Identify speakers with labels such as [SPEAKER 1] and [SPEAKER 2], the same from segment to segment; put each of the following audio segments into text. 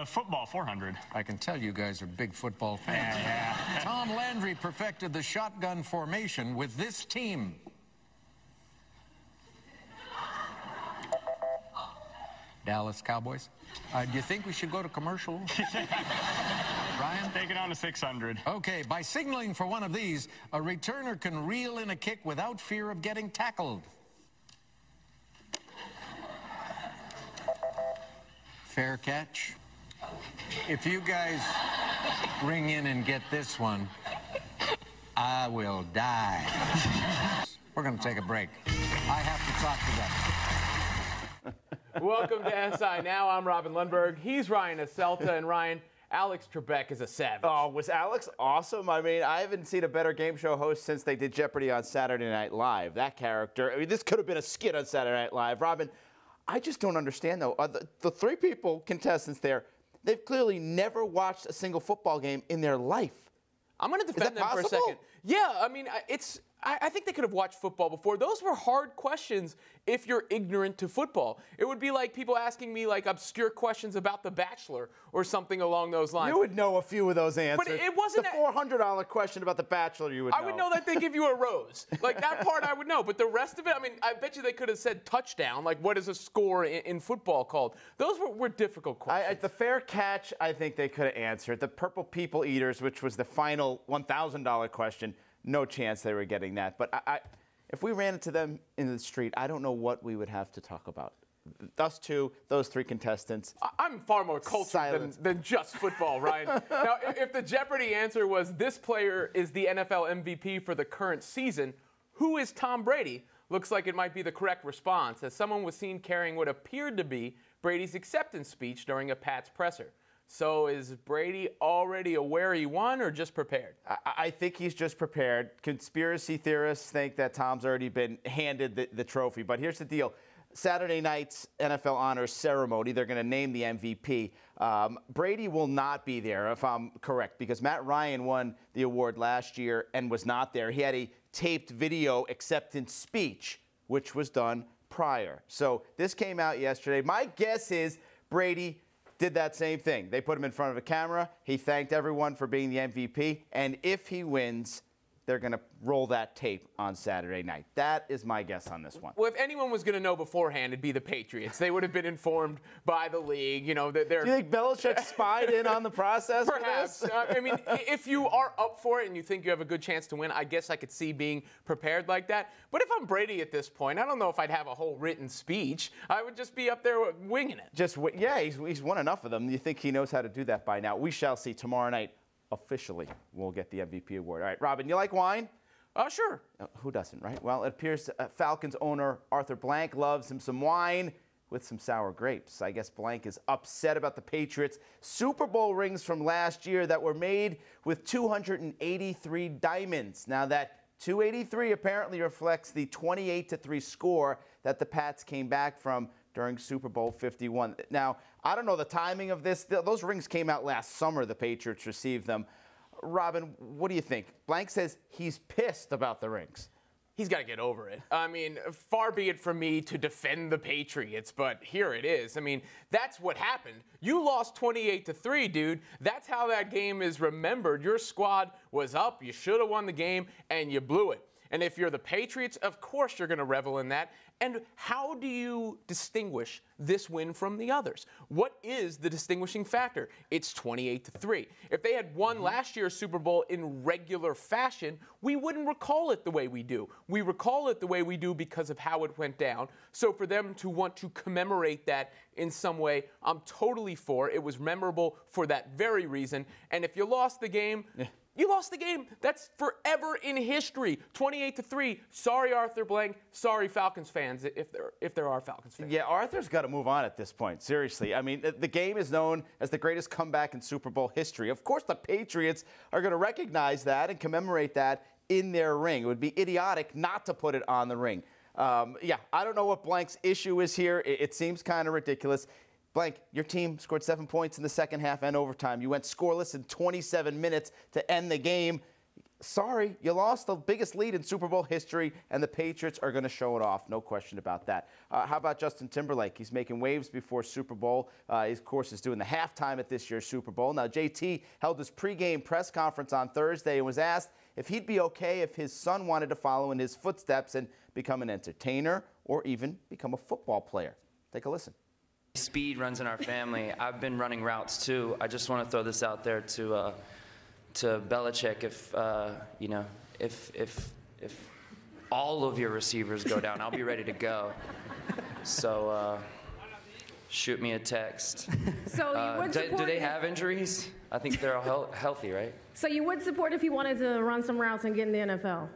[SPEAKER 1] Football, 400.
[SPEAKER 2] I can tell you guys are big football fans.
[SPEAKER 1] Yeah.
[SPEAKER 2] Tom Landry perfected the shotgun formation with this team. Dallas Cowboys. Do you think we should go to commercial? Ryan?
[SPEAKER 1] Take it on to 600.
[SPEAKER 2] Okay, by signaling for one of these, a returner can reel in a kick without fear of getting tackled. Fair catch. If you guys ring in and get this one, I will die. We're going to take a break. I have to talk to them.
[SPEAKER 3] Welcome to SI Now. I'm Robin Lundberg. He's Ryan Aselta, and Ryan, Alex Trebek is a savage.
[SPEAKER 4] Oh, was Alex awesome? I mean, I haven't seen a better game show host since they did Jeopardy on Saturday Night Live. That character, I mean, this could have been a skit on Saturday Night Live. Robin, I just don't understand, though. The three contestants there, they've clearly never watched a single football game in their life.
[SPEAKER 3] I'm going to defend them for a second. Yeah, I mean, I think they could have watched football before. Those were hard questions if you're ignorant to football. It would be like people asking me like obscure questions about The Bachelor or something along those lines.
[SPEAKER 4] You would know a few of those answers.
[SPEAKER 3] But it wasn't
[SPEAKER 4] the $400 question about The Bachelor you would know.
[SPEAKER 3] I would know that they give you a rose. Like that part I would know. But the rest of it, I mean, I bet you they could have said touchdown. Like what is a score in football called? Those were difficult questions.
[SPEAKER 4] The fair catch, I think they could have answered. The Purple People Eaters, which was the final $1,000 question, no chance they were getting that. But if we ran into them in the street, I don't know what we would have to talk about. Us two, those three contestants.
[SPEAKER 3] I'm far more cultured than just football, Ryan. Now, if the Jeopardy answer was this player is the NFL MVP for the current season, who is Tom Brady? Looks like it might be the correct response, as someone was seen carrying what appeared to be Brady's acceptance speech during a Pats presser. So is Brady already aware he won or just prepared?
[SPEAKER 4] I think he's just prepared. Conspiracy theorists think that Tom's already been handed the trophy. But here's the deal. Saturday night's NFL honors ceremony, they're going to name the MVP. Brady will not be there, if I'm correct, because Matt Ryan won the award last year and was not there. He had a taped video acceptance speech, which was done prior. So this came out yesterday. My guess is Brady did that same thing. They put him in front of a camera. He thanked everyone for being the MVP. And if he wins, they're going to roll that tape on Saturday night. That is my guess on this one.
[SPEAKER 3] Well, if anyone was going to know beforehand, it'd be the Patriots. They would have been informed by the league. You know, that they're.
[SPEAKER 4] Do you think Belichick spied in on the process?
[SPEAKER 3] Perhaps. I mean, if you are up for it and you think you have a good chance to win, I guess I could see being prepared like that. But if I'm Brady at this point, I don't know if I'd have a whole written speech. I would just be up there winging it.
[SPEAKER 4] Yeah, he's won enough of them. You think he knows how to do that by now? We shall see tomorrow night. Officially, we'll get the MVP award. All right, Robin, you like wine?
[SPEAKER 3] Sure.
[SPEAKER 4] Who doesn't, right? Well, it appears Falcons owner Arthur Blank loves him some wine with some sour grapes. I guess Blank is upset about the Patriots' Super Bowl rings from last year that were made with 283 diamonds. Now, that 283 apparently reflects the 28-3 score that the Pats came back from during Super Bowl 51. Now, I don't know the timing of this. Those rings came out last summer. The Patriots received them. Robin, what do you think? Blank says he's pissed about the rings.
[SPEAKER 3] He's got to get over it. I mean, far be it from me to defend the Patriots, but here it is. I mean, that's what happened. You lost 28-3, dude. That's how that game is remembered. Your squad was up, you should have won the game, and you blew it. And if you're the Patriots, of course you're going to revel in that. And how do you distinguish this win from the others? What is the distinguishing factor? It's 28-3. If they had won last year's Super Bowl in regular fashion, we wouldn't recall it the way we do. We recall it the way we do because of how it went down. So for them to want to commemorate that in some way, I'm totally for. It was memorable for that very reason. And if you lost the game, you lost the game. That's forever in history. 28-3. Sorry, Arthur Blank. Sorry, Falcons fans, if there are Falcons fans.
[SPEAKER 4] Yeah, Arthur's got to move on at this point. Seriously. I mean, the game is known as the greatest comeback in Super Bowl history. Of course, the Patriots are going to recognize that and commemorate that in their ring. It would be idiotic not to put it on the ring. Yeah, I don't know what Blank's issue is here. It seems kind of ridiculous. Blank, your team scored 7 points in the second half and overtime. You went scoreless in 27 minutes to end the game. sorry, you lost the biggest lead in Super Bowl history, and the Patriots are going to show it off. No question about that. How about Justin Timberlake? He's making waves before Super Bowl. He, of course, is doing the halftime at this year's Super Bowl. Now, JT held his pregame press conference on Thursday and was asked if he'd be okay if his son wanted to follow in his footsteps and become an entertainer or even become a football player. Take a listen.
[SPEAKER 5] Speed runs in our family. I've been running routes too. I just want to throw this out there to Belichick. If you know, if all of your receivers go down, I'll be ready to go. So shoot me a text.
[SPEAKER 6] So you would support
[SPEAKER 5] do they have injuries? I think they're all healthy, right?
[SPEAKER 6] So you would support if he wanted to run some routes and get in the NFL?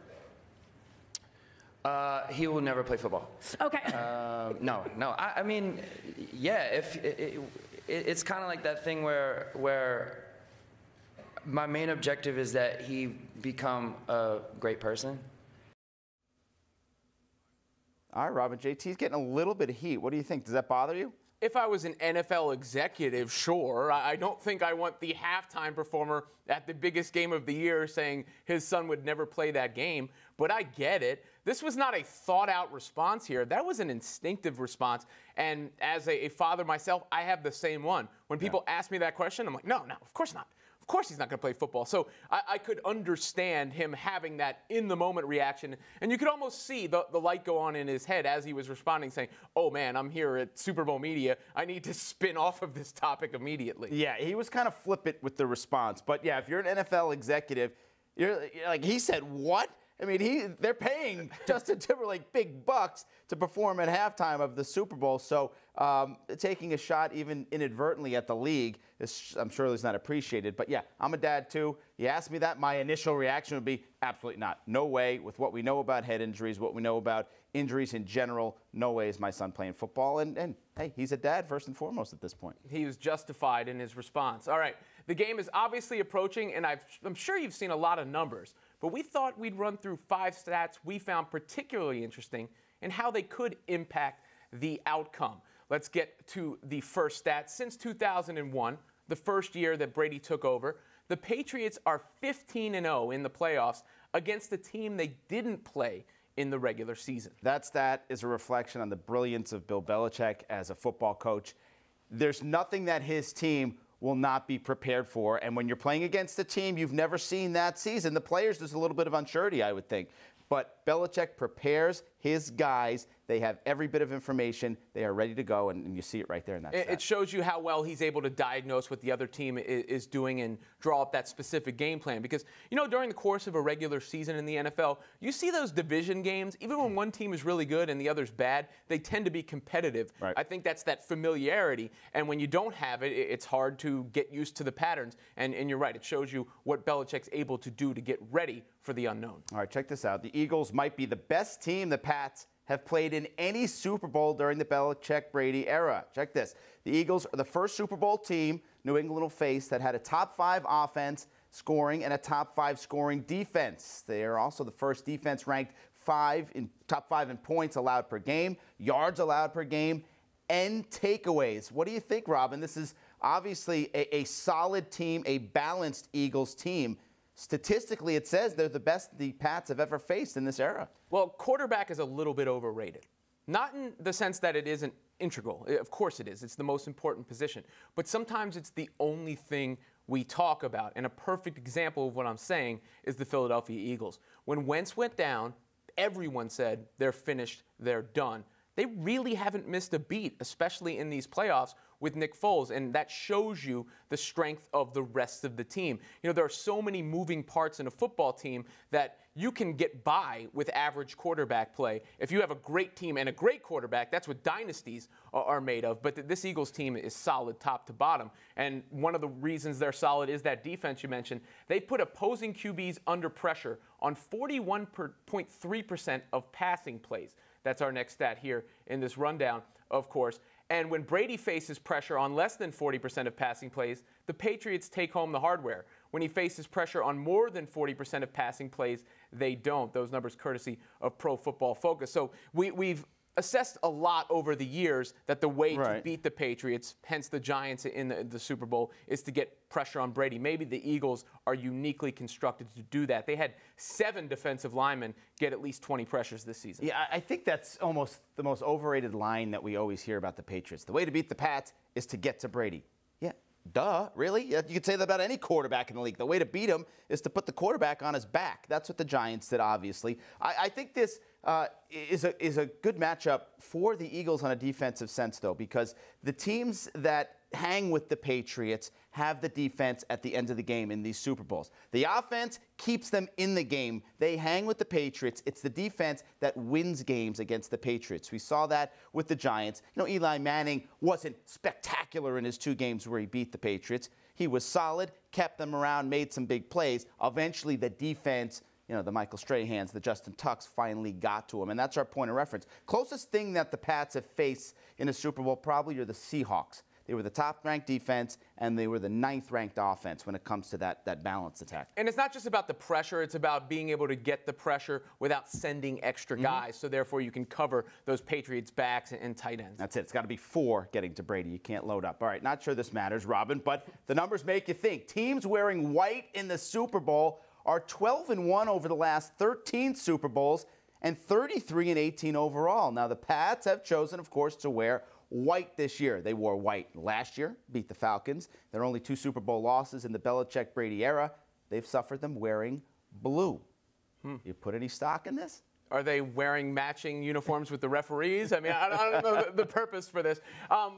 [SPEAKER 5] He will never play football.
[SPEAKER 6] Okay.
[SPEAKER 5] No. I mean, yeah. If it's kind of like that thing where my main objective is that he become a great person.
[SPEAKER 4] All right, Robin, JT's getting a little bit of heat. What do you think? Does that bother you?
[SPEAKER 3] If I was an NFL executive, sure. I don't think I want the halftime performer at the biggest game of the year saying his son would never play that game, but I get it. This was not a thought-out response here. That was an instinctive response, and as a father myself, I have the same one. When people ask me that question, I'm like, no, of course not. Of course he's not going to play football. So I could understand him having that in-the-moment reaction. And you could almost see the light go on in his head as he was responding, saying, oh, man, I'm here at Super Bowl Media. I need to spin off of this topic immediately.
[SPEAKER 4] Yeah, he was kind of flippant with the response. But, yeah, if you're an NFL executive, you're like, he said, what? I mean, they're paying Justin Timberlake big bucks to perform at halftime of the Super Bowl. So taking a shot even inadvertently at the league is, I'm sure, is not appreciated. But, yeah, I'm a dad, too. You ask me that, my initial reaction would be absolutely not. No way. With what we know about head injuries, what we know about injuries in general, no way is my son playing football. And hey, he's a dad first and foremost at this point.
[SPEAKER 3] He was justified in his response. All right, the game is obviously approaching, and I'm sure you've seen a lot of numbers. But we thought we'd run through 5 stats we found particularly interesting and how they could impact the outcome. Let's get to the first stat. Since 2001, the first year that Brady took over, the Patriots are 15-0 in the playoffs against a team they didn't play in the regular season.
[SPEAKER 4] That stat is a reflection on the brilliance of Bill Belichick as a football coach. There's nothing that his team will not be prepared for. And when you're playing against a team you've never seen that season, the players, there's a little bit of uncertainty, I would think. But Belichick prepares his guys. They have every bit of information. They are ready to go, and you see it right there in that stat.
[SPEAKER 3] It shows you how well he's able to diagnose what the other team is doing and draw up that specific game plan. Because, you know, during the course of a regular season in the NFL, you see those division games, even when one team is really good and the other's bad, they tend to be competitive.
[SPEAKER 4] Right.
[SPEAKER 3] I think that's that familiarity. And when you don't have it, it's hard to get used to the patterns. And you're right, it shows you what Belichick's able to do to get ready for the unknown.
[SPEAKER 4] All right, check this out. The Eagles might be the best team the Pats have played in any Super Bowl during the Belichick-Brady era. Check this. The Eagles are the first Super Bowl team New England will face that had a top 5 offense scoring and a top 5 scoring defense. They are also the first defense ranked top 5 in points allowed per game, yards allowed per game, and takeaways. What do you think, Robin? This is obviously a solid team, a balanced Eagles team. Statistically, it says they're the best the Pats have ever faced in this era.
[SPEAKER 3] Well, quarterback is a little bit overrated. Not in the sense that it isn't integral. Of course it is. It's the most important position. But sometimes it's the only thing we talk about. And a perfect example of what I'm saying is the Philadelphia Eagles. When Wentz went down, everyone said they're finished, they're done. They really haven't missed a beat, especially in these playoffs with Nick Foles, and that shows you the strength of the rest of the team. You know, there are so many moving parts in a football team that you can get by with average quarterback play. If you have a great team and a great quarterback, that's what dynasties are made of. But this Eagles team is solid top to bottom, and one of the reasons they're solid is that defense you mentioned. They put opposing QBs under pressure on 41.3% of passing plays. That's our next stat here in this rundown, of course. And when Brady faces pressure on less than 40% of passing plays, the Patriots take home the hardware. When he faces pressure on more than 40% of passing plays, they don't. Those numbers courtesy of Pro Football Focus. So we've assessed a lot over the years that the way to
[SPEAKER 4] Right.
[SPEAKER 3] beat the Patriots, hence the Giants in the Super Bowl, is to get pressure on Brady. Maybe the Eagles are uniquely constructed to do that. They had 7 defensive linemen get at least 20 pressures this season.
[SPEAKER 4] Yeah, I think that's almost the most overrated line that we always hear about the Patriots. The way to beat the Pats is to get to Brady. Yeah, duh, really? You could say that about any quarterback in the league. The way to beat him is to put the quarterback on his back. That's what the Giants did, obviously. I think this is a good matchup for the Eagles on a defensive sense, though, because the teams that hang with the Patriots have the defense at the end of the game in these Super Bowls. The offense keeps them in the game. They hang with the Patriots. It's the defense that wins games against the Patriots. We saw that with the Giants. You know, Eli Manning wasn't spectacular in his 2 games where he beat the Patriots. He was solid, kept them around, made some big plays. Eventually, the defense, you know, the Michael Strahans, the Justin Tucks finally got to him, and that's our point of reference. Closest thing that the Pats have faced in a Super Bowl probably are the Seahawks. They were the top-ranked defense, and they were the 9th-ranked offense when it comes to that balanced attack.
[SPEAKER 3] And it's not just about the pressure. It's about being able to get the pressure without sending extra guys, so therefore you can cover those Patriots' backs and tight ends.
[SPEAKER 4] That's it. It's got to be 4 getting to Brady. You can't load up. All right, not sure this matters, Robin, but the numbers make you think. Teams wearing white in the Super Bowl are 12-1 over the last 13 Super Bowls and 33-18 overall. Now, the Pats have chosen, of course, to wear white this year. They wore white last year, beat the Falcons. There are only 2 Super Bowl losses in the Belichick-Brady era. They've suffered them wearing blue. You put any stock in this?
[SPEAKER 3] Are they wearing matching uniforms with the referees? I mean, I don't know the purpose for this.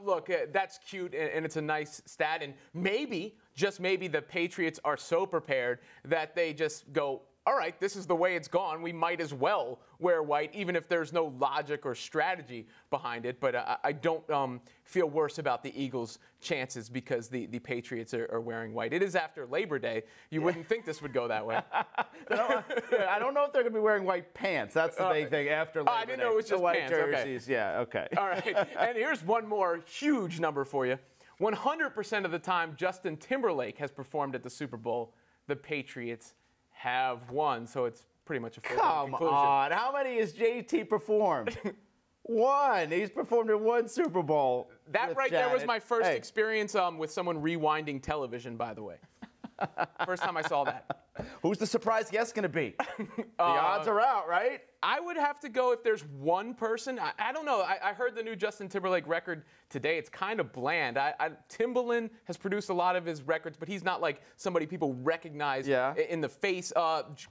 [SPEAKER 3] Look, that's cute, and it's a nice stat. And maybe, just maybe, the Patriots are so prepared that they just go, all right, this is the way it's gone. We might as well wear white, even if there's no logic or strategy behind it. But I don't feel worse about the Eagles' chances because the Patriots are wearing white. It is after Labor Day. You wouldn't think this would go that way.
[SPEAKER 4] I don't know if they're going to be wearing white pants. That's the big thing after Labor Day.
[SPEAKER 3] I didn't know it was just
[SPEAKER 4] the white
[SPEAKER 3] pants.
[SPEAKER 4] jerseys.
[SPEAKER 3] Okay.
[SPEAKER 4] Yeah, okay.
[SPEAKER 3] All right, and here's one more huge number for you. 100% of the time Justin Timberlake has performed at the Super Bowl, the Patriots have won, so it's pretty much a foregone conclusion.
[SPEAKER 4] Come on, how many has JT performed? 1. He's performed in 1 Super Bowl.
[SPEAKER 3] That
[SPEAKER 4] with
[SPEAKER 3] right there was
[SPEAKER 4] Janet.
[SPEAKER 3] my first
[SPEAKER 4] Hey.
[SPEAKER 3] experience with someone rewinding television, by the way. First time I saw that.
[SPEAKER 4] Who's the surprise guest going to be? The odds are out, right?
[SPEAKER 3] I would have to go if there's one person. I don't know. I heard the new Justin Timberlake record today. It's kind of bland. Timbaland has produced a lot of his records, but he's not like somebody people recognize in the face.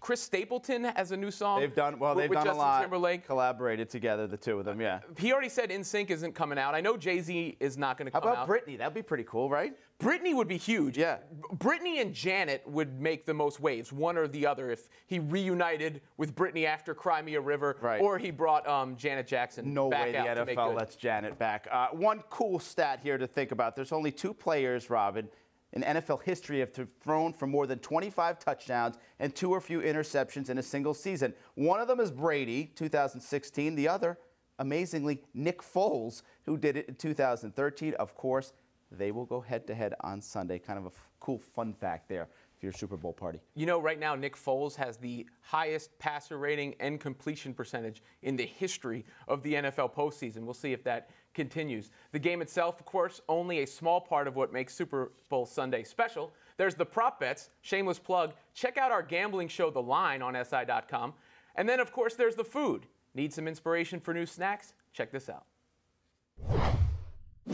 [SPEAKER 3] Chris Stapleton has a new song.
[SPEAKER 4] They've done
[SPEAKER 3] with
[SPEAKER 4] a
[SPEAKER 3] Justin
[SPEAKER 4] lot.
[SPEAKER 3] Timberlake.
[SPEAKER 4] Collaborated together, the 2 of them, yeah.
[SPEAKER 3] He already said NSYNC isn't coming out. I know Jay-Z is not going to
[SPEAKER 4] How
[SPEAKER 3] come out.
[SPEAKER 4] about Britney? That'd be pretty cool, right?
[SPEAKER 3] Britney would be huge.
[SPEAKER 4] Yeah.
[SPEAKER 3] Britney and Janet would make the most waves, one or the other, if he reunited with Britney after Cry Me a River,
[SPEAKER 4] Right.
[SPEAKER 3] or he brought Janet Jackson
[SPEAKER 4] No
[SPEAKER 3] back
[SPEAKER 4] way
[SPEAKER 3] out
[SPEAKER 4] the
[SPEAKER 3] to make
[SPEAKER 4] NFL
[SPEAKER 3] good.
[SPEAKER 4] lets Janet back. One cool stat here to think about. There's only 2 players, Robin, in NFL history have thrown for more than 25 touchdowns and 2 or few interceptions in a single season. One of them is Brady, 2016. The other, amazingly, Nick Foles, who did it in 2013. Of course, they will go head-to-head on Sunday. Kind of a cool fun fact there for your Super Bowl party.
[SPEAKER 3] You know, right now, Nick Foles has the highest passer rating and completion percentage in the history of the NFL postseason. We'll see if that continues. The game itself, of course, only a small part of what makes Super Bowl Sunday special. There's the prop bets. Shameless plug. Check out our gambling show, The Line, on SI.com. And then, of course, there's the food. Need some inspiration for new snacks? Check this out.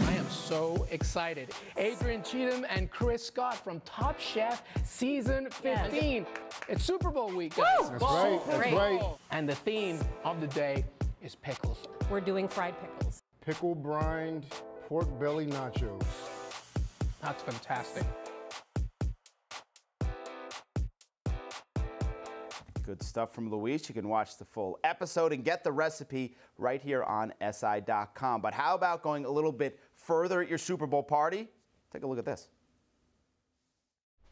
[SPEAKER 7] I am so excited. Adrian Cheatham and Chris Scott from Top Chef Season 15. It's Super Bowl week, guys.
[SPEAKER 8] That's right. That's right.
[SPEAKER 7] And the theme of the day is pickles.
[SPEAKER 6] We're doing fried pickles.
[SPEAKER 8] Pickle brined pork belly nachos.
[SPEAKER 7] That's fantastic.
[SPEAKER 4] Good stuff from Luis. You can watch the full episode and get the recipe right here on SI.com. But how about going a little bit further at your Super Bowl party? Take a look at this.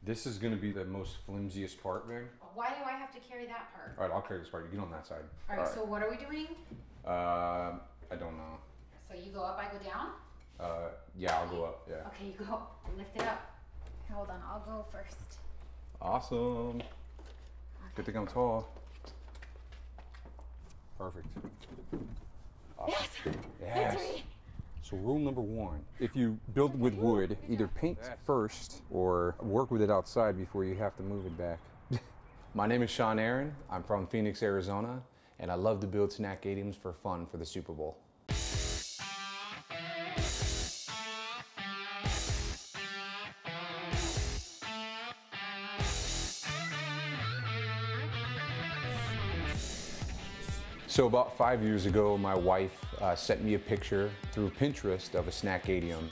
[SPEAKER 9] This is going to be the most flimsiest part, man.
[SPEAKER 10] Why do I have to carry that part?
[SPEAKER 9] All right, I'll carry this part. You get on that side.
[SPEAKER 10] All right, so what are we doing?
[SPEAKER 9] I don't know.
[SPEAKER 10] So you go up, I go down?
[SPEAKER 9] Yeah, I'll go up, yeah.
[SPEAKER 10] Okay, you go. Lift it up. Hold on, I'll go first.
[SPEAKER 9] Awesome. Good thing I'm tall. Perfect. Yes. So rule number 1, if you build with wood, either paint first or work with it outside before you have to move it back. My name is Sean Aaron. I'm from Phoenix, Arizona, and I love to build Snackadiums for fun for the Super Bowl. So about 5 years ago, my wife sent me a picture through Pinterest of a Snackadium.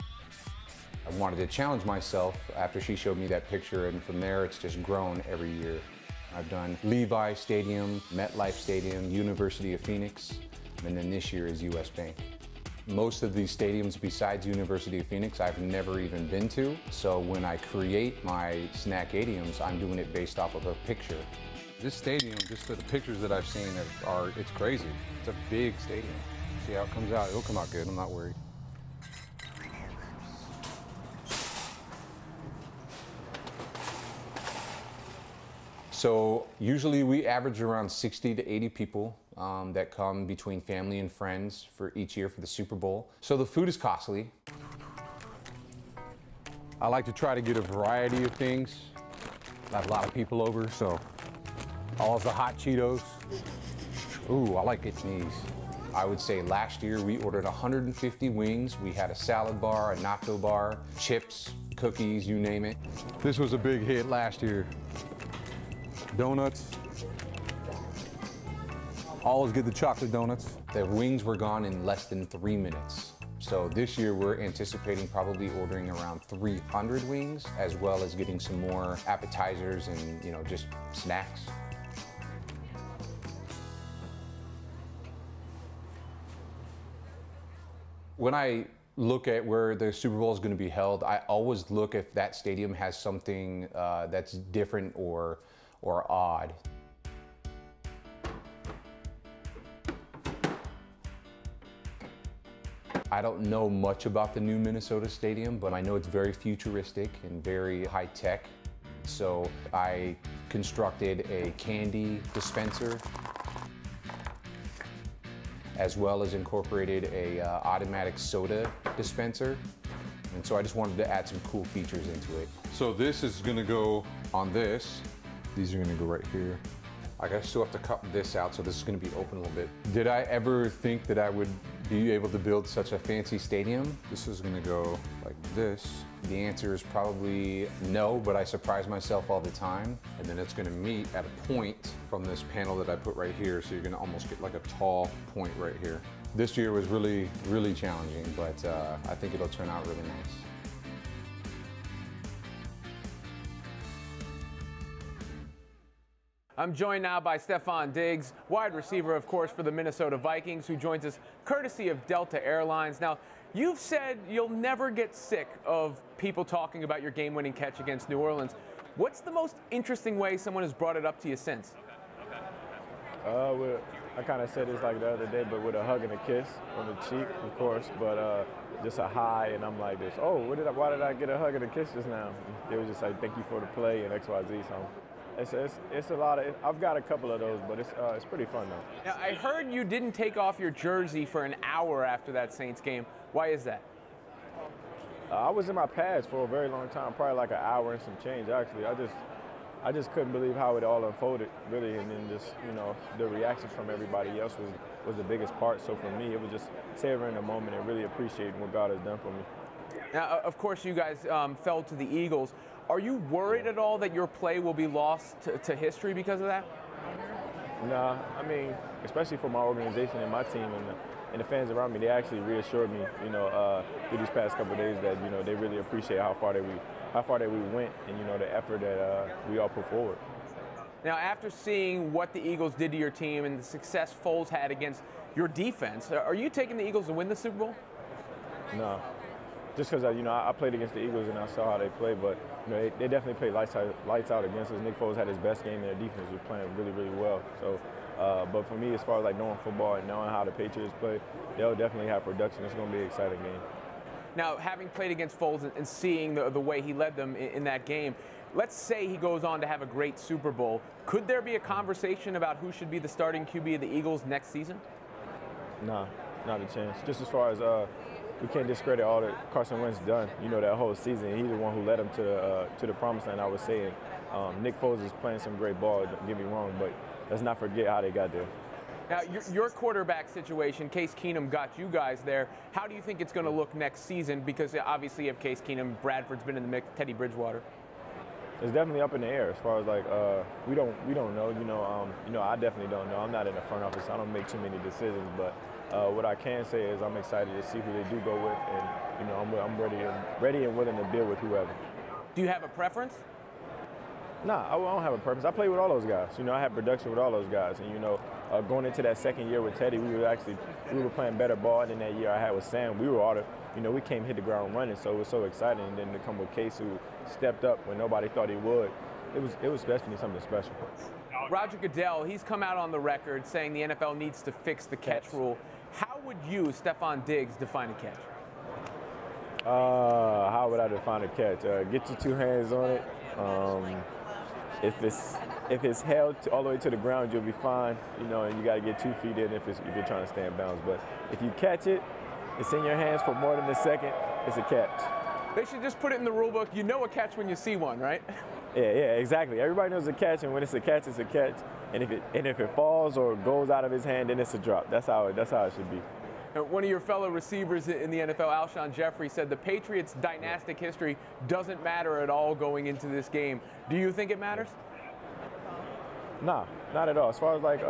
[SPEAKER 9] I wanted to challenge myself after she showed me that picture, and from there it's just grown every year. I've done Levi Stadium, MetLife Stadium, University of Phoenix, and then this year is US Bank. Most of these stadiums besides University of Phoenix I've never even been to, so when I create my Snackadiums, I'm doing it based off of a picture. This stadium, just the pictures that I've seen, it's crazy. It's a big stadium. See how it comes out. It'll come out good, I'm not worried. So usually we average around 60 to 80 people that come between family and friends for each year for the Super Bowl. So the food is costly. I like to try to get a variety of things. I have a lot of people over, so all the hot Cheetos. Ooh, I like its knees. I would say last year we ordered 150 wings. We had a salad bar, a nacho bar, chips, cookies, you name it. This was a big hit last year. Donuts. Always get the chocolate donuts. The wings were gone in less than 3 minutes. So this year we're anticipating probably ordering around 300 wings, as well as getting some more appetizers and, you know, just snacks. When I look at where the Super Bowl is going to be held, I always look if that stadium has something that's different or odd. I don't know much about the new Minnesota Stadium, but I know it's very futuristic and very high tech. So I constructed a candy dispenser, as well as incorporated a automatic soda dispenser. And so I just wanted to add some cool features into it. So this is gonna go on this. These are gonna go right here. I still have to cut this out, so this is gonna be open a little bit. Did I ever think that I would be able to build such a fancy stadium? This is gonna go like this. The answer is probably no, but I surprise myself all the time. And then it's gonna meet at a point from this panel that I put right here, so you're gonna almost get like a tall point right here. This year was really, really challenging, but I think it'll turn out really nice.
[SPEAKER 3] I'm joined now by Stefon Diggs, wide receiver, of course, for the Minnesota Vikings, who joins us courtesy of Delta Airlines. Now, you've said you'll never get sick of people talking about your game-winning catch against New Orleans. What's the most interesting way someone has brought it up to you since?
[SPEAKER 11] I kind of said this like the other day, but with a hug and a kiss on the cheek, of course, but just a high, and I'm like this, oh, why did I get a hug and a kiss just now? It was just like, thank you for the play and XYZ, so. It's a lot of, I've got a couple of those, but it's pretty fun though.
[SPEAKER 3] Now, I heard you didn't take off your jersey for an hour after that Saints game. Why is that?
[SPEAKER 11] I was in my pads for a very long time, probably like an hour and some change actually. I just couldn't believe how it all unfolded really, and then just, you know, the reactions from everybody else was the biggest part. So for me, it was just savoring the moment and really appreciating what God has done for me.
[SPEAKER 3] Now, of course, you guys fell to the Eagles. Are you worried at all that your play will be lost to history because of that?
[SPEAKER 11] Nah, I mean, especially for my organization and my team and the fans around me, they actually reassured me, you know, through these past couple of days that, you know, they really appreciate how far that we went and, you know, the effort that we all put forward.
[SPEAKER 3] Now, after seeing what the Eagles did to your team and the success Foles had against your defense, are you taking the Eagles to win the Super Bowl?
[SPEAKER 11] No. Just because, you know, I played against the Eagles and I saw how they play, but, you know, they definitely played lights out against us. Nick Foles had his best game, and their defense was playing really, really well. So, but for me, as far as like knowing football and knowing how the Patriots play, they'll definitely have production. It's going to be an exciting game.
[SPEAKER 3] Now, having played against Foles and seeing the way he led them in that game, let's say he goes on to have a great Super Bowl. Could there be a conversation about who should be the starting QB of the Eagles next season?
[SPEAKER 11] No, Not a chance. Just as far as we can't discredit all that Carson Wentz done, you know, that whole season. He's the one who led them to the promised land, I would say. Nick Foles is playing some great ball, don't get me wrong, but let's not forget how they got there.
[SPEAKER 3] Now, your quarterback situation, Case Keenum got you guys there. How do you think it's going to look next season? Because obviously you have Case Keenum, Bradford's been in the mix, Teddy Bridgewater.
[SPEAKER 11] It's definitely up in the air as far as like we don't know. You know, I definitely don't know. I'm not in the front office. I don't make too many decisions. But what I can say is I'm excited to see who they do go with, and you know I'm ready and willing to deal with whoever.
[SPEAKER 3] Do you have a preference?
[SPEAKER 11] Nah, I don't have a preference. I play with all those guys. You know, I have production with all those guys, and you know, going into that second year with Teddy, we were playing better ball than that year I had with Sam. We were we came hit the ground running, so it was so exciting. And then to come with Case, who stepped up when nobody thought he would, it was definitely something special.
[SPEAKER 3] Roger Goodell, he's come out on the record saying the NFL needs to fix the catch rule. How would you, Stefon Diggs, define a catch?
[SPEAKER 11] How would I define a catch? Get your two hands on it. If it's held all the way to the ground, you'll be fine. You know, and you got to get 2 feet in if you're trying to stay in bounds. But if you catch it, it's in your hands for more than a second, it's a catch.
[SPEAKER 3] They should just put it in the rule book. You know a catch when you see one, right?
[SPEAKER 11] Yeah, exactly. Everybody knows a catch, and when it's a catch, it's a catch. And if it falls or goes out of his hand, then it's a drop. That's how it should be.
[SPEAKER 3] One of your fellow receivers in the NFL, Alshon Jeffrey, said the Patriots' dynastic history doesn't matter at all going into this game. Do you think it matters?
[SPEAKER 11] Nah, not at all. As far as like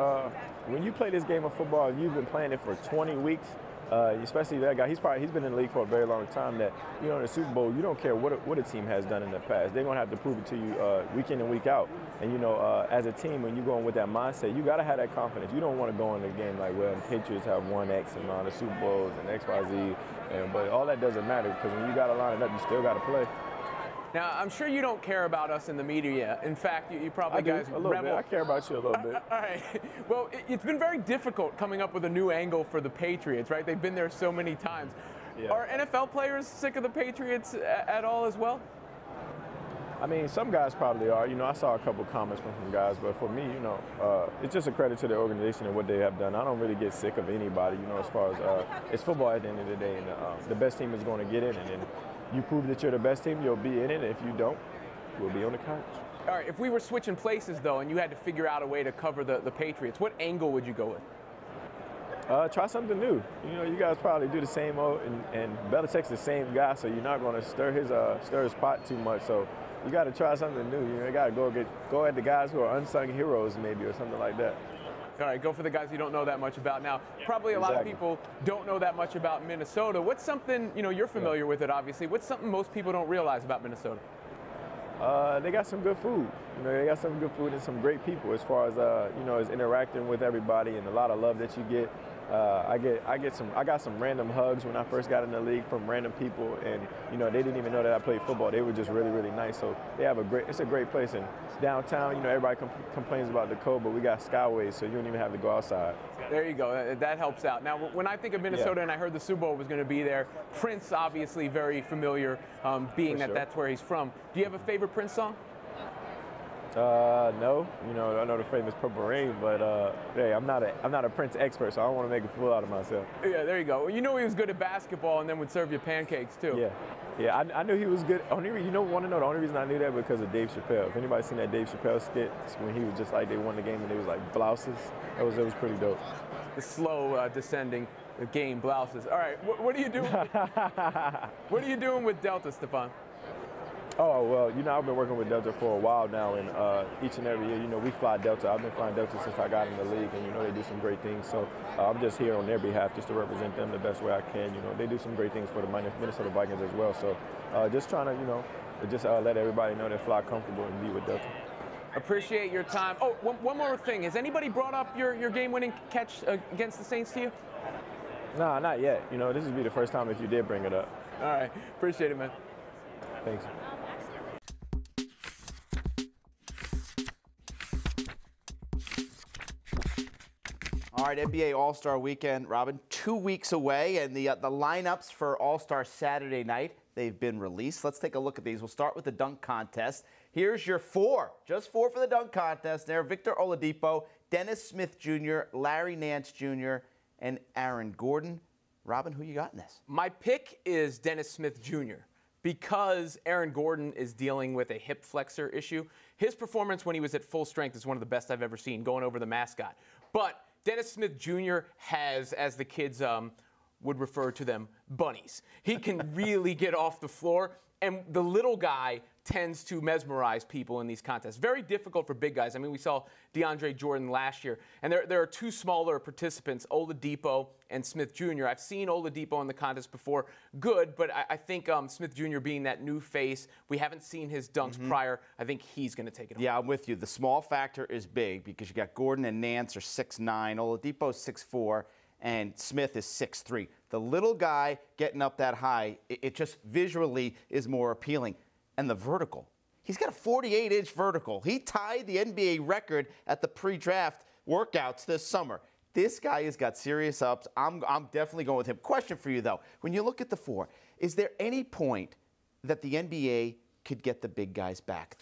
[SPEAKER 11] when you play this game of football, you've been playing it for 20 weeks. Especially that guy, he's been in the league for a very long time. That you know, in the Super Bowl, you don't care what a team has done in the past. They're gonna have to prove it to you week in and week out. And you know, as a team, when you go in with that mindset, you gotta have that confidence. You don't want to go in the game like, well, the Patriots have won X amount of Super Bowls and X, Y, Z. But all that doesn't matter because when you gotta line it up, you still gotta play.
[SPEAKER 3] Now, I'm sure you don't care about us in the media. In fact, you probably guys
[SPEAKER 11] a little bit. I care about you a little bit.
[SPEAKER 3] All right. Well, it's been very difficult coming up with a new angle for the Patriots, right? They've been there so many times. Yeah. Are NFL players sick of the Patriots at all as well?
[SPEAKER 11] I mean, some guys probably are. You know, I saw a couple comments from some guys, but for me, you know, it's just a credit to the organization and what they have done. I don't really get sick of anybody, you know, as far as it's football at the end of the day, and the best team is going to get in, and then you prove that you're the best team, you'll be in it. If you don't, we'll be on the couch.
[SPEAKER 3] All right, if we were switching places, though, and you had to figure out a way to cover the Patriots, what angle would you go with?
[SPEAKER 11] Try something new. You know, you guys probably do the same old, and Belichick's the same guy, so you're not going to stir his pot too much. So you got to try something new. You know, you got to go at the guys who are unsung heroes, maybe, or something like that.
[SPEAKER 3] All right, go for the guys you don't know that much about. Now, probably a lot of people don't know that much about Minnesota. What's something, you know, you're familiar with it, obviously. What's something most people don't realize about Minnesota?
[SPEAKER 11] They got some good food. You know, they got some good food and some great people as far as, you know, as interacting with everybody and a lot of love that you get. I got some random hugs when I first got in the league from random people, and you know, they didn't even know that I played football. They were just really, really nice. So they have it's a great place. And downtown, you know, everybody complains about the cold, but we got skyways, so you don't even have to go outside.
[SPEAKER 3] There you go. That helps out. Now, when I think of Minnesota, and I heard the Super Bowl was going to be there, Prince obviously very familiar, being that that's where he's from. Do you have a favorite Prince song?
[SPEAKER 11] No, you know, I know the famous Purple Rain, but hey, I'm not a Prince expert, so I don't want to make a fool out of myself.
[SPEAKER 3] Yeah, there you go. Well, you know he was good at basketball and then would serve you pancakes too.
[SPEAKER 11] Yeah, I knew he was good. The only reason I knew that because of Dave Chappelle. If anybody's seen that Dave Chappelle skit, it's when he was just like they won the game and they was like blouses. It was pretty dope.
[SPEAKER 3] The slow descending game blouses. All right, what are you doing? What are you doing with Delta, Stefon?
[SPEAKER 11] Oh, well, you know, I've been working with Delta for a while now, and each and every year, you know, we fly Delta. I've been flying Delta since I got in the league, and, you know, they do some great things. So I'm just here on their behalf just to represent them the best way I can. You know, they do some great things for the Minnesota Vikings as well. So just trying to, you know, just let everybody know they fly comfortable and be with Delta.
[SPEAKER 3] Appreciate your time. Oh, one more thing. Has anybody brought up your game-winning catch against the Saints to you?
[SPEAKER 11] Nah, not yet. You know, this would be the first time if you did bring it up.
[SPEAKER 3] All right. Appreciate it, man.
[SPEAKER 11] Thanks.
[SPEAKER 4] All right, NBA All-Star Weekend, Robin, 2 weeks away, and the lineups for All-Star Saturday night, they've been released. Let's take a look at these. We'll start with the dunk contest. Here's your four, just four for the dunk contest there. Victor Oladipo, Dennis Smith Jr., Larry Nance Jr., and Aaron Gordon. Robin, who you got in this?
[SPEAKER 3] My pick is Dennis Smith Jr. because Aaron Gordon is dealing with a hip flexor issue. His performance when he was at full strength is one of the best I've ever seen, going over the mascot. But Dennis Smith Jr. has, as the kids would refer to them, bunnies. He can really get off the floor, and the little guy tends to mesmerize people in these contests. Very difficult for big guys. I mean, we saw DeAndre Jordan last year, and there are two smaller participants, Oladipo and Smith Jr. I've seen Oladipo in the contest before. Good, but I think Smith Jr. being that new face, we haven't seen his dunks prior. I think he's going to take it home.
[SPEAKER 4] Yeah, I'm with you. The small factor is big because you got Gordon and Nance are 6'9", Oladipo's 6'4", and Smith is 6'3". The little guy getting up that high, it just visually is more appealing. And the vertical. He's got a 48-inch vertical. He tied the NBA record at the pre-draft workouts this summer. This guy has got serious ups. I'm definitely going with him. Question for you, though. When you look at the four, is there any point that the NBA could get the big guys back?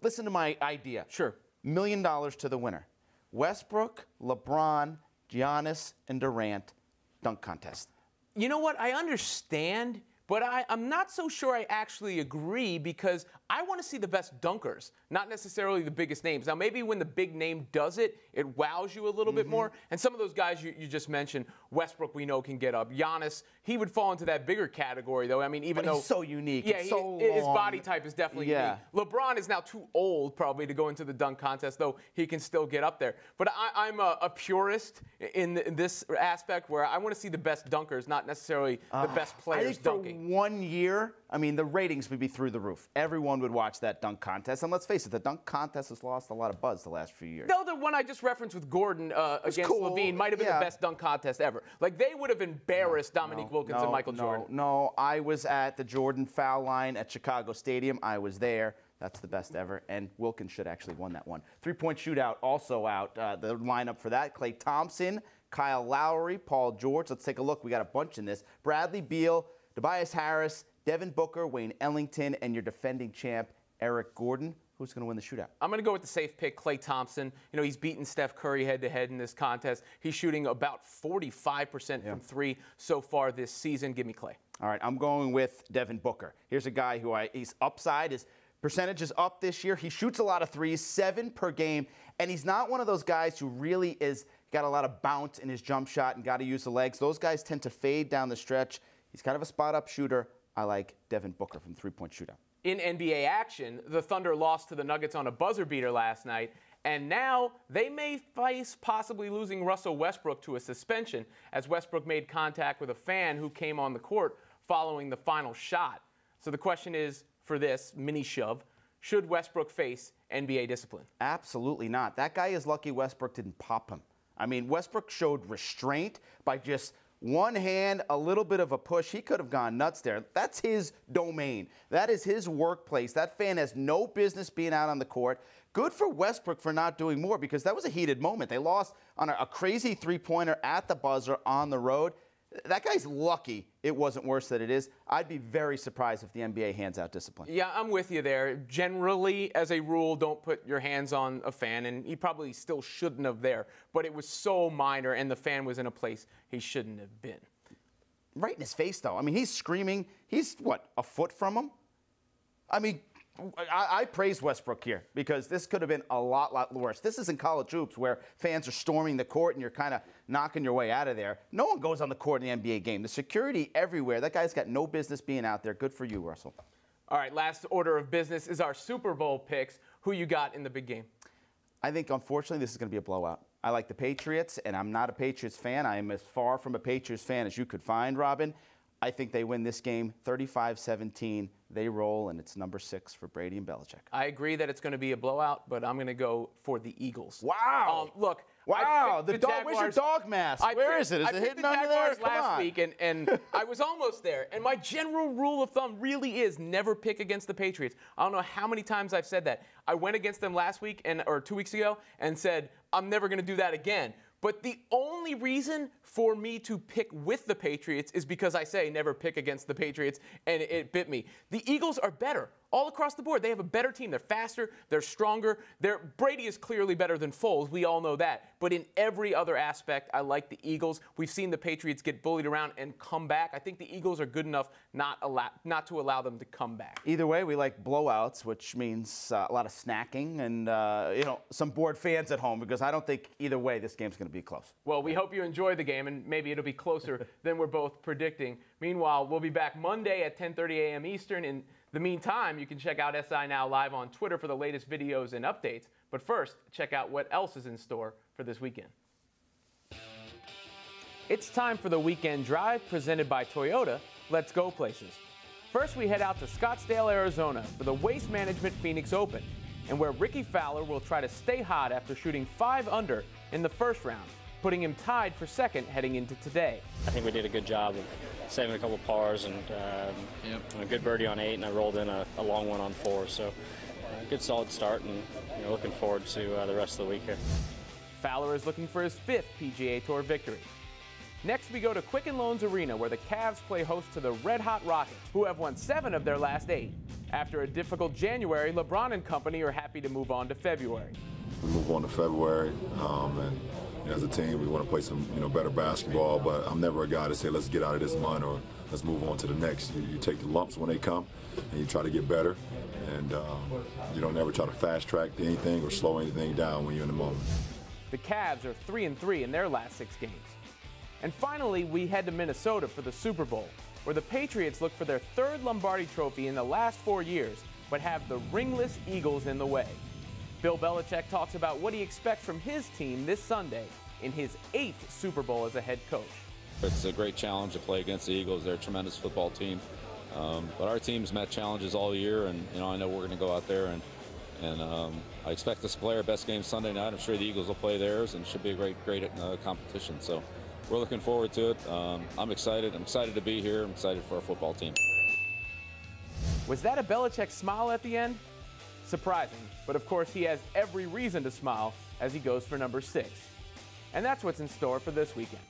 [SPEAKER 4] Listen to my idea.
[SPEAKER 3] Sure.
[SPEAKER 4] $1 million to the winner. Westbrook, LeBron, Giannis, and Durant dunk contest.
[SPEAKER 3] You know what? I understand, but I'm not so sure I actually agree because I want to see the best dunkers, not necessarily the biggest names. Now, maybe when the big name does it, it wows you a little bit more. And some of those guys you just mentioned, Westbrook, we know can get up. Giannis, he would fall into that bigger category, though. I mean, even though
[SPEAKER 4] he's so unique,
[SPEAKER 3] yeah,
[SPEAKER 4] so long.
[SPEAKER 3] His body type is definitely unique. LeBron is now too old probably to go into the dunk contest, though he can still get up there. But I'm a purist in this aspect where I want to see the best dunkers, not necessarily the best players
[SPEAKER 4] I think
[SPEAKER 3] dunking.
[SPEAKER 4] For 1 year, I mean, the ratings would be through the roof. Everyone would watch that dunk contest. And let's face it, the dunk contest has lost a lot of buzz the last few years.
[SPEAKER 3] No, the one I just referenced with Gordon against Levine might have been the best dunk contest ever. Like, they would have embarrassed Dominique Wilkins and Michael Jordan.
[SPEAKER 4] No, I was at the Jordan foul line at Chicago Stadium. I was there. That's the best ever. And Wilkins should actually won that one. Three-point shootout also out. The lineup for that, Klay Thompson, Kyle Lowry, Paul George. Let's take a look. We got a bunch in this. Bradley Beal, Tobias Harris, Devin Booker, Wayne Ellington, and your defending champ, Eric Gordon. Who's going to win the shootout?
[SPEAKER 3] I'm going to go with the safe pick, Klay Thompson. You know, he's beaten Steph Curry head-to-head in this contest. He's shooting about 45% from three so far this season. Give me Klay.
[SPEAKER 4] All right, I'm going with Devin Booker. Here's a guy who he's upside. His percentage is up this year. He shoots a lot of threes, 7 per game, and he's not one of those guys who really is got a lot of bounce in his jump shot and got to use the legs. Those guys tend to fade down the stretch. He's kind of a spot-up shooter. I like Devin Booker from three-point shootout.
[SPEAKER 3] In NBA action, the Thunder lost to the Nuggets on a buzzer beater last night, and now they may face possibly losing Russell Westbrook to a suspension as Westbrook made contact with a fan who came on the court following the final shot. So the question is, for this mini shove, should Westbrook face NBA discipline?
[SPEAKER 4] Absolutely not. That guy is lucky Westbrook didn't pop him. I mean, Westbrook showed restraint by just one hand, a little bit of a push. He could have gone nuts there. That's his domain. That is his workplace. That fan has no business being out on the court. Good for Westbrook for not doing more because that was a heated moment. They lost on a crazy three-pointer at the buzzer on the road. That guy's lucky it wasn't worse than it is. I'd be very surprised if the NBA hands out discipline.
[SPEAKER 3] Yeah, I'm with you there. Generally, as a rule, don't put your hands on a fan, and he probably still shouldn't have there. But it was so minor, and the fan was in a place he shouldn't have been.
[SPEAKER 4] Right in his face, though. I mean, he's screaming. He's, what, a foot from him? I mean, I praise Westbrook here because this could have been a lot worse. This isn't college hoops where fans are storming the court and you're kind of knocking your way out of there. No one goes on the court in the NBA game. The security everywhere. That guy's got no business being out there. Good for you, Russell.
[SPEAKER 3] All right, last order of business is our Super Bowl picks. Who you got in the big game?
[SPEAKER 4] I think, unfortunately, this is going to be a blowout. I like the Patriots, and I'm not a Patriots fan. I am as far from a Patriots fan as you could find, Robin. I think they win this game 35-17. They roll, and it's number 6 for Brady and Belichick.
[SPEAKER 3] I agree that it's going to be a blowout, but I'm going to go for the Eagles.
[SPEAKER 4] Wow.
[SPEAKER 3] Look.
[SPEAKER 4] Wow. The dog, where's your dog mask? Where is it? Is it hidden under there? Come
[SPEAKER 3] last week, and I was almost there. And my general rule of thumb really is never pick against the Patriots. I don't know how many times I've said that. I went against them last week or 2 weeks ago and said, I'm never going to do that again. But the only reason for me to pick with the Patriots is because I say never pick against the Patriots, and it bit me. The Eagles are better all across the board. They have a better team. They're faster. They're stronger. Brady is clearly better than Foles. We all know that. But in every other aspect, I like the Eagles. We've seen the Patriots get bullied around and come back. I think the Eagles are good enough not to allow them to come back.
[SPEAKER 4] Either way, we like blowouts, which means a lot of snacking and some bored fans at home, because I don't think either way this game's going to be close.
[SPEAKER 3] Well, we hope you enjoy the game, and maybe it'll be closer than we're both predicting. Meanwhile, we'll be back Monday at 10:30 a.m. Eastern. In the meantime, you can check out SI Now Live on Twitter for the latest videos and updates. But first, check out what else is in store for this weekend. It's time for the Weekend Drive presented by Toyota. Let's go places. First, we head out to Scottsdale, Arizona for the Waste Management Phoenix Open, and where Ricky Fowler will try to stay hot after shooting 5 under in the first round, putting him tied for second heading into today.
[SPEAKER 12] I think we did a good job of saving a couple pars and a good birdie on 8, and I rolled in a long one on 4. So good solid start, and looking forward to the rest of the week here.
[SPEAKER 3] Fowler is looking for his 5th PGA Tour victory. Next, we go to Quicken Loans Arena, where the Cavs play host to the Red Hot Rockets, who have won 7 of their last 8. After a difficult January, LeBron and company are happy to move on to February.
[SPEAKER 13] We move on to February, and as a team, we want to play some better basketball. But I'm never a guy to say let's get out of this month or let's move on to the next. You take the lumps when they come, and you try to get better, and you don't ever try to fast track anything or slow anything down when you're in the moment.
[SPEAKER 3] The Cavs are 3-3 in their last 6 games. And finally, we head to Minnesota for the Super Bowl, where the Patriots look for their 3rd Lombardi trophy in the last 4 years, but have the ringless Eagles in the way. Bill Belichick talks about what he expects from his team this Sunday in his 8th Super Bowl as a head coach.
[SPEAKER 14] It's a great challenge to play against the Eagles. They're a tremendous football team. But our team's met challenges all year, and I know we're going to go out there and I expect us to play our best game Sunday night. I'm sure the Eagles will play theirs, and it should be a great competition. So we're looking forward to it. I'm excited. I'm excited to be here. I'm excited for our football team.
[SPEAKER 3] Was that a Belichick smile at the end? Surprising, but of course he has every reason to smile as he goes for number 6. And that's what's in store for this weekend.